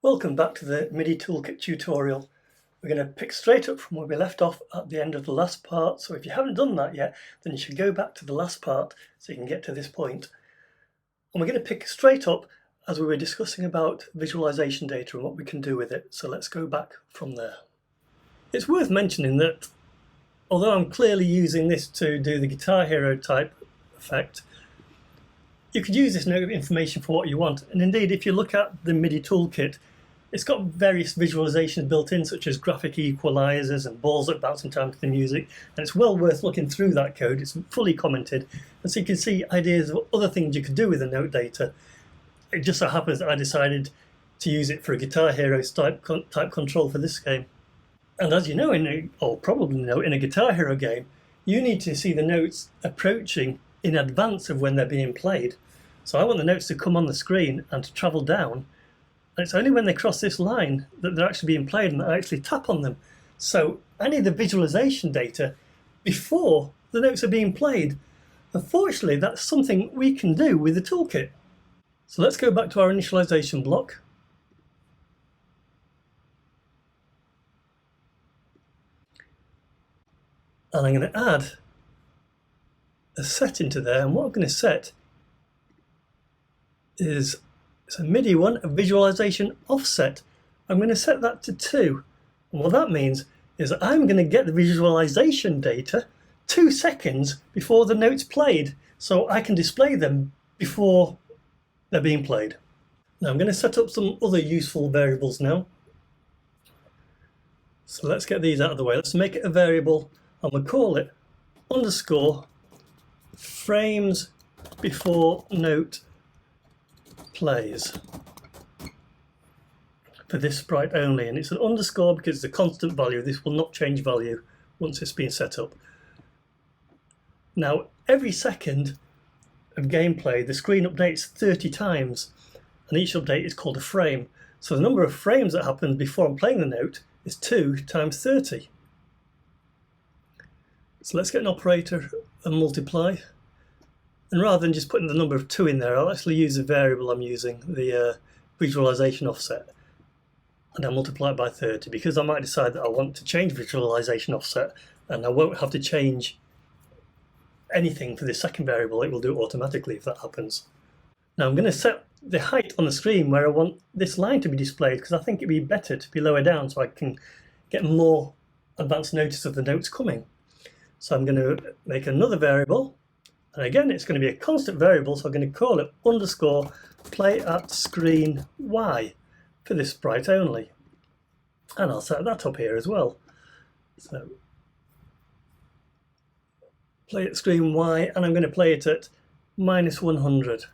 Welcome back to the MIDI Toolkit tutorial. We're going to pick straight up from where we left off at the end of the last part. So if you haven't done that yet, then you should go back to the last part so you can get to this point. And we're going to pick straight up as we were discussing about visualization data and what we can do with it. So let's go back from there. It's worth mentioning that although I'm clearly using this to do the Guitar Hero type effect, you could use this note information for what you want. And indeed, if you look at the MIDI Toolkit, it's got various visualizations built in, such as graphic equalizers and balls that bounce in time to the music. And it's well worth looking through that code. It's fully commented. And so you can see ideas of other things you could do with the note data. It just so happens that I decided to use it for a Guitar Hero type control for this game. And as you know, or probably know, in a Guitar Hero game, you need to see the notes approaching in advance of when they're being played. So I want the notes to come on the screen and to travel down. And it's only when they cross this line that they're actually being played and I actually tap on them. So I need the visualization data before the notes are being played. Unfortunately, that's something we can do with the toolkit. So let's go back to our initialization block. And I'm going to add a set into there. And what I'm going to set is it's a MIDI one, a visualization offset. I'm going to set that to 2. And what that means is that I'm going to get the visualization data 2 seconds before the note's played, so I can display them before they're being played. Now I'm going to set up some other useful variables now. So let's get these out of the way. Let's make it a variable and we'll call it underscore frames before note plays for this sprite only, and it's an underscore because it's a constant value. This will not change value once it's been set up. Now every second of gameplay the screen updates 30 times and each update is called a frame, so the number of frames that happens before I'm playing the note is 2 times 30. So let's get an operator and multiply. And rather than just putting the number of 2 in there, I'll actually use the variable I'm using, the visualization offset, and I'll multiply it by 30 because I might decide that I want to change visualization offset and I won't have to change anything for the second variable. It will do it automatically if that happens. Now I'm going to set the height on the screen where I want this line to be displayed because I think it'd be better to be lower down so I can get more advanced notice of the notes coming. So I'm going to make another variable. And again, it's going to be a constant variable, so I'm going to call it underscore play at screen Y for this sprite only. And I'll set that up here as well. So play at screen Y, and I'm going to play it at -100.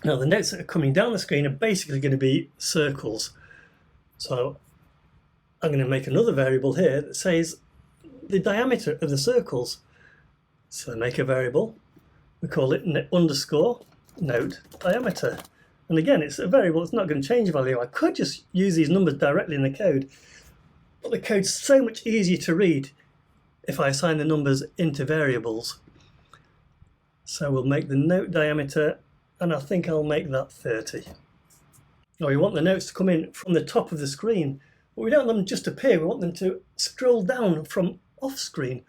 Now the notes that are coming down the screen are basically going to be circles. So I'm going to make another variable here that says the diameter of the circles. So make a variable, we call it underscore note diameter. And again, it's a variable, it's not going to change value. I could just use these numbers directly in the code, but the code's so much easier to read if I assign the numbers into variables. So we'll make the note diameter, and I think I'll make that 30. Now we want the notes to come in from the top of the screen, but we don't want them to just appear, we want them to scroll down from off screen.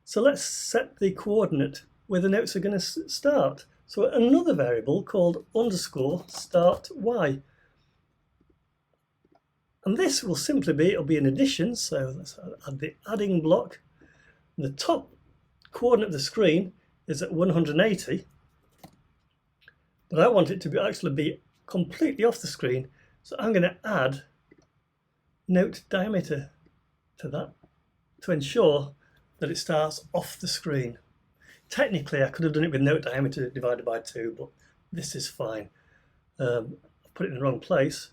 So let's set the coordinate where the notes are going to start. So another variable called underscore start Y. And this will simply be, it'll be an addition. So let's add the adding block. The top coordinate of the screen is at 180. But I want it to actually be completely off the screen. So I'm going to add note diameter to that to ensure that it starts off the screen. Technically, I could have done it with note diameter divided by 2, but this is fine. I put it in the wrong place.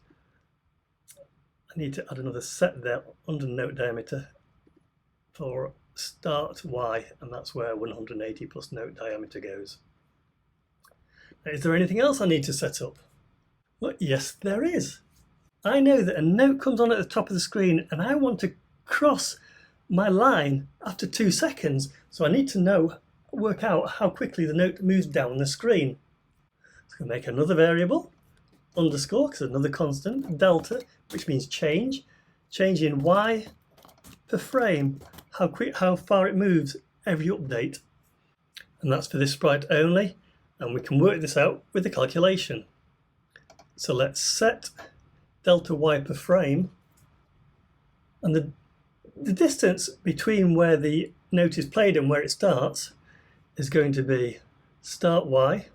I need to add another set there under note diameter for start Y, and that's where 180 plus note diameter goes. Now, is there anything else I need to set up? Well, yes, there is. I know that a note comes on at the top of the screen, and I want to cross my line after 2 seconds, so I need to work out how quickly the note moves down the screen. So I'm going to make another variable underscore, because another constant, delta, which means change in y per frame, how far it moves every update. And that's for this sprite only, and we can work this out with a calculation. So let's set delta y per frame, and the distance between where the note is played and where it starts is going to be start y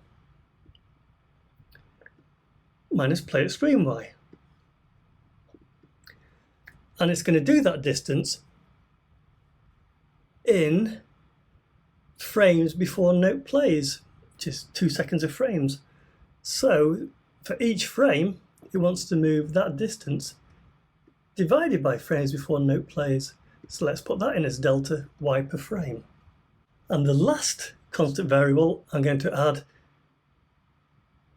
minus play at screen y. And it's going to do that distance in frames before note plays, which is 2 seconds of frames. So for each frame, it wants to move that distance divided by frames before note plays. So let's put that in as delta y per frame. And the last constant variable I'm going to add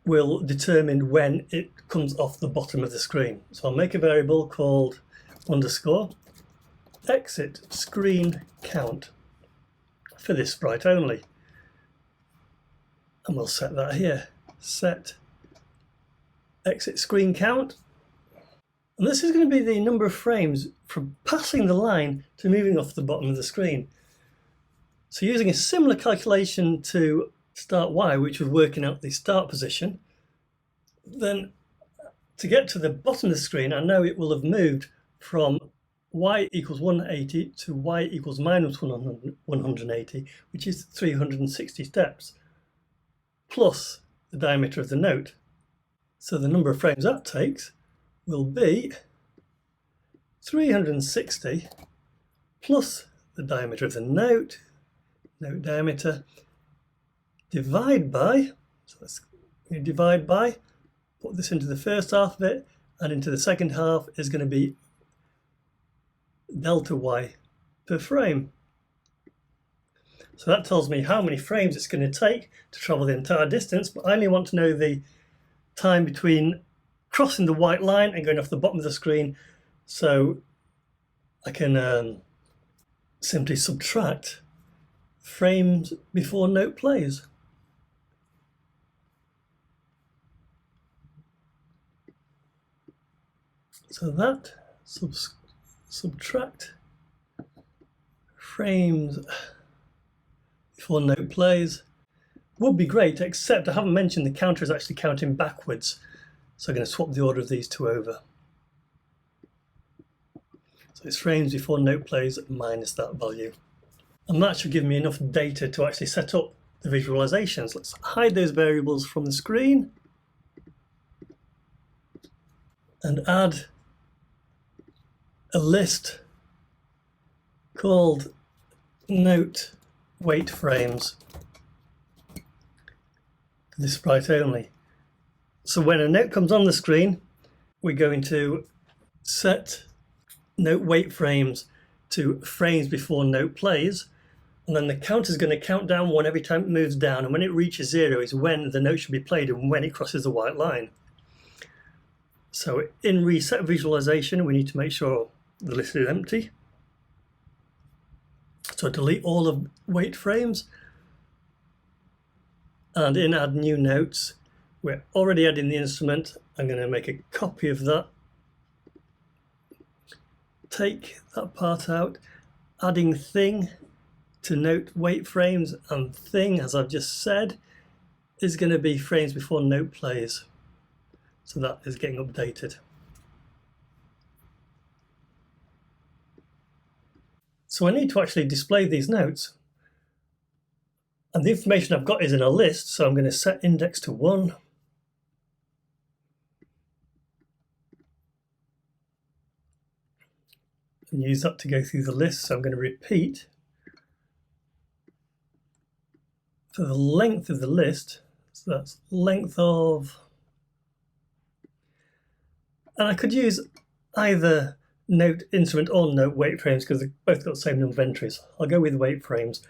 will determine when it comes off the bottom of the screen. So I'll make a variable called underscore exit screen count for this sprite only. And we'll set that here. Set exit screen count. And this is going to be the number of frames from passing the line to moving off the bottom of the screen. So using a similar calculation to start y, which was working out the start position, then to get to the bottom of the screen, I know it will have moved from y equals 180 to y equals minus 180, which is 360 steps, plus the diameter of the note. So the number of frames that takes will be 360 plus the diameter of the note diameter, divide by, so let's divide by, put this into the first half of it, and into the second half is going to be delta y per frame. So that tells me how many frames it's going to take to travel the entire distance, but I only want to know the time between crossing the white line and going off the bottom of the screen, so I can simply subtract frames before note plays. So that subtract frames before note plays would be great, except I haven't mentioned the counter is actually counting backwards. So I'm going to swap the order of these two over. So it's frames before note plays minus that value. And that should give me enough data to actually set up the visualizations. Let's hide those variables from the screen and add a list called note wait frames for this sprite only. So when a note comes on the screen, we're going to set note wait frames to frames before note plays, and then the counter is going to count down one every time it moves down, and when it reaches 0 is when the note should be played and when it crosses the white line. So in reset visualization, we need to make sure the list is empty. So delete all of wait frames, and in add new notes, we're already adding the instrument. I'm going to make a copy of that, take that part out, adding thing to note wait frames, and thing, as I've just said, is going to be frames before note plays. So that is getting updated. So I need to actually display these notes, and the information I've got is in a list, so I'm going to set index to 1. And use that to go through the list. So I'm going to repeat for the length of the list. So that's length of, and I could use either note instrument or note wait frames because they've both got the same number of entries. I'll go with wait frames.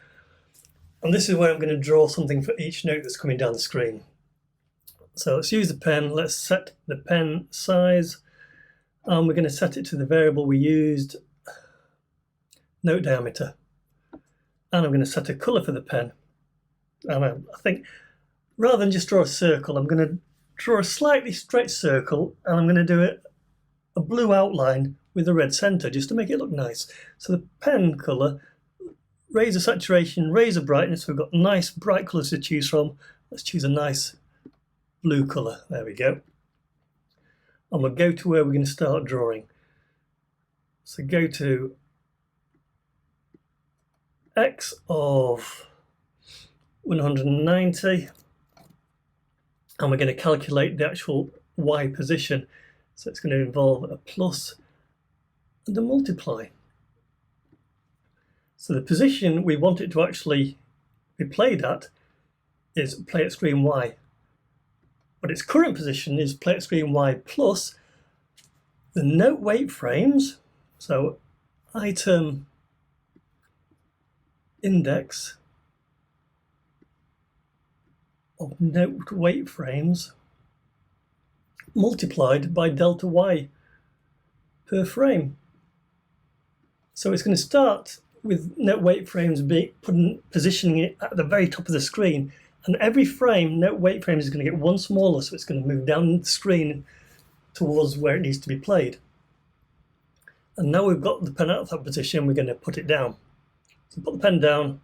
And this is where I'm going to draw something for each note that's coming down the screen. So let's use the pen. Let's set the pen size. And we're going to set it to the variable we used, note diameter. And I'm going to set a colour for the pen. And I think rather than just draw a circle, I'm going to draw a slightly stretched circle, and I'm going to do a blue outline with a red centre just to make it look nice. So the pen colour, raise the saturation, raise the brightness. We've got nice bright colours to choose from. Let's choose a nice blue colour. There we go. And we'll go to where we're going to start drawing. So go to X of 190, and we're going to calculate the actual Y position. So it's going to involve a plus and a multiply. So the position we want it to actually be played at is play at screen Y. But its current position is play at screen Y plus the note wait frames. So item index of note wait frames multiplied by delta Y per frame. So it's going to start with note wait frames positioning it at the very top of the screen, and every frame, note wait frame is going to get one smaller, so it's going to move down the screen towards where it needs to be played. And now we've got the pen out of that position, we're going to put it down. So put the pen down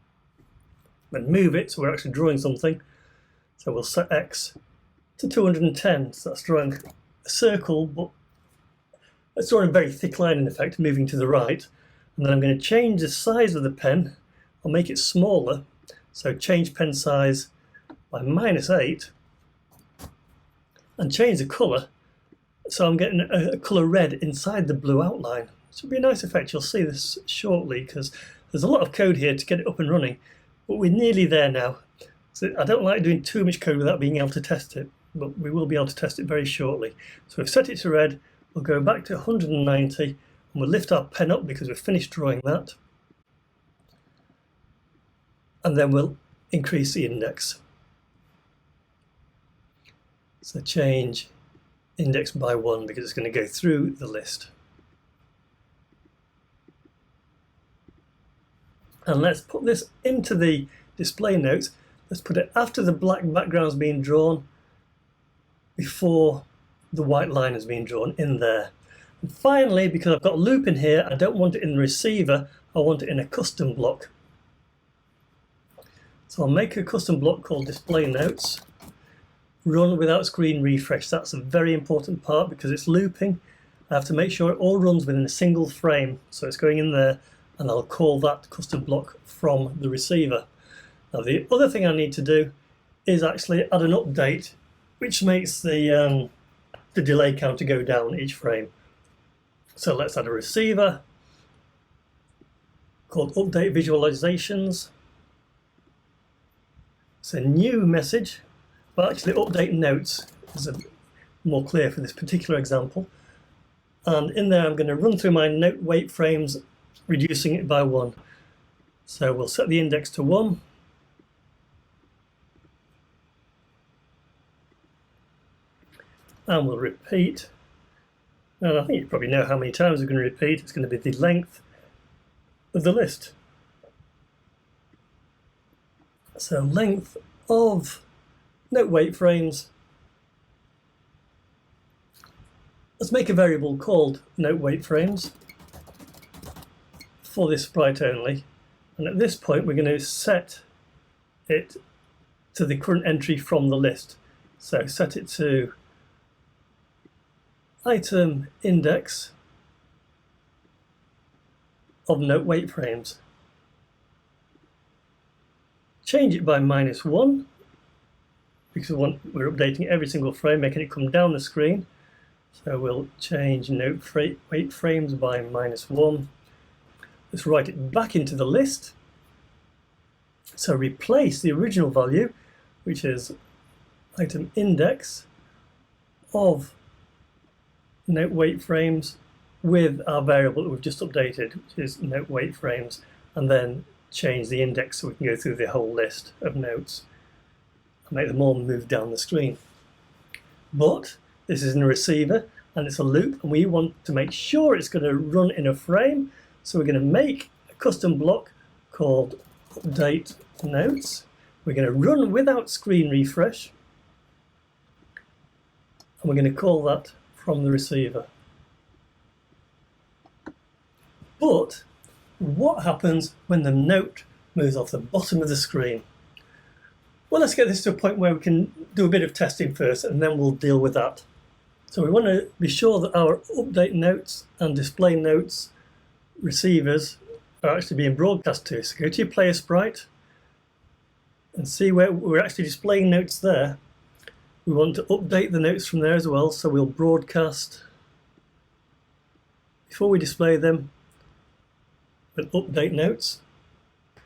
and move it so we're actually drawing something. So we'll set X to 210, so that's drawing a circle, but it's drawing a very thick line in effect, moving to the right. And then I'm going to change the size of the pen. I'll make it smaller, so change pen size by -8 and change the colour. So I'm getting a colour red inside the blue outline. This will be a nice effect. You'll see this shortly because there's a lot of code here to get it up and running, but we're nearly there now. So I don't like doing too much code without being able to test it, but we will be able to test it very shortly. So we've set it to red. We'll go back to 190 and we'll lift our pen up because we've finished drawing that. And then we'll increase the index. So change index by 1 because it's going to go through the list. And let's put this into the display notes. Let's put it after the black background's been drawn, before the white line has been drawn in there. And finally, because I've got a loop in here, I don't want it in the receiver, I want it in a custom block. So I'll make a custom block called display notes, run without screen refresh. That's a very important part because it's looping. I have to make sure it all runs within a single frame. So it's going in there and I'll call that custom block from the receiver. Now the other thing I need to do is actually add an update which makes the delay counter go down each frame. So let's add a receiver called update visualizations. It's a new message, but actually update notes is more clear for this particular example. And in there I'm going to run through my note wait frames, reducing it by 1. So we'll set the index to 1. And we'll repeat. And I think you probably know how many times we're going to repeat. It's going to be the length of the list. So length of note wait frames. Let's make a variable called note wait frames for this sprite only. And at this point we're going to set it to the current entry from the list. So set it to item index of note wait frames. Change it by -1 because we're updating every single frame, making it come down the screen. So we'll change note wait frames by -1. Let's write it back into the list. So replace the original value, which is item index of note wait frames, with our variable that we've just updated, which is note wait frames, and then change the index so we can go through the whole list of notes and make them all move down the screen. But this is in a receiver and it's a loop, and we want to make sure it's going to run in a frame, so we're going to make a custom block called update notes. We're going to run without screen refresh, and we're going to call that from the receiver. But what happens when the note moves off the bottom of the screen? Well, let's get this to a point where we can do a bit of testing first, and then we'll deal with that. So we want to be sure that our update notes and display notes receivers are actually being broadcast to. So go to your player sprite and see where we're actually displaying notes there. We want to update the notes from there as well, so we'll broadcast before we display them with update notes.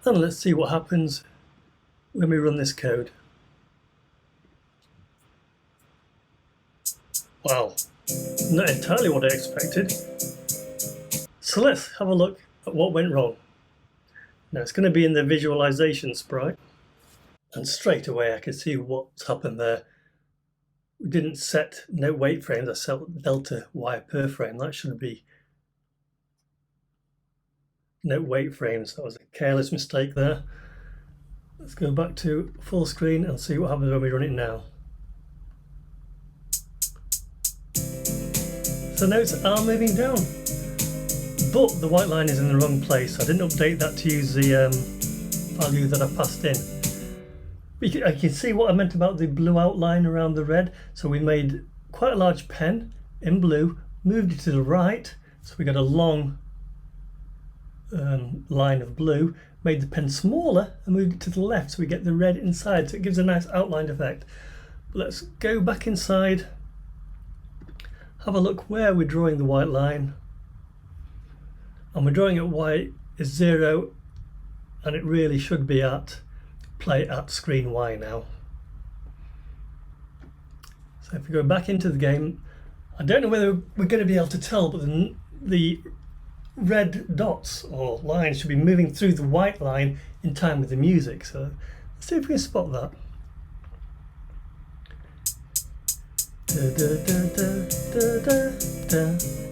And let's see what happens when we run this code. Wow, not entirely what I expected. So let's have a look at what went wrong. Now it's going to be in the visualization sprite, and straight away I can see what's happened there. We didn't set note wait frames, I set delta y per frame. That should be note wait frames. That was a careless mistake there. Let's go back to full screen and see what happens when we run it now. So notes are moving down, but the white line is in the wrong place. I didn't update that to use the value that I passed in. I can see what I meant about the blue outline around the red. So we made quite a large pen in blue, moved it to the right, so we got a long line of blue, made the pen smaller and moved it to the left so we get the red inside, so it gives a nice outlined effect. But let's go back inside, have a look where we're drawing the white line, and we're drawing it y is 0, and it really should be at play at screen Y now. So if we go back into the game, I don't know whether we're going to be able to tell, but the red dots or lines should be moving through the white line in time with the music. So let's see if we can spot that.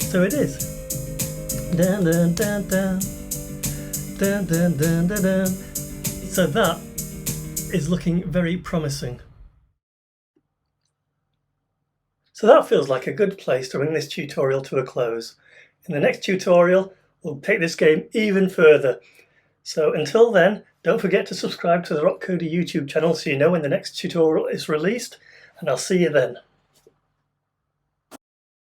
So it is. So that is looking very promising. So that feels like a good place to bring this tutorial to a close. In the next tutorial, we'll take this game even further. So until then, don't forget to subscribe to the RokCoder YouTube channel so you know when the next tutorial is released, and I'll see you then.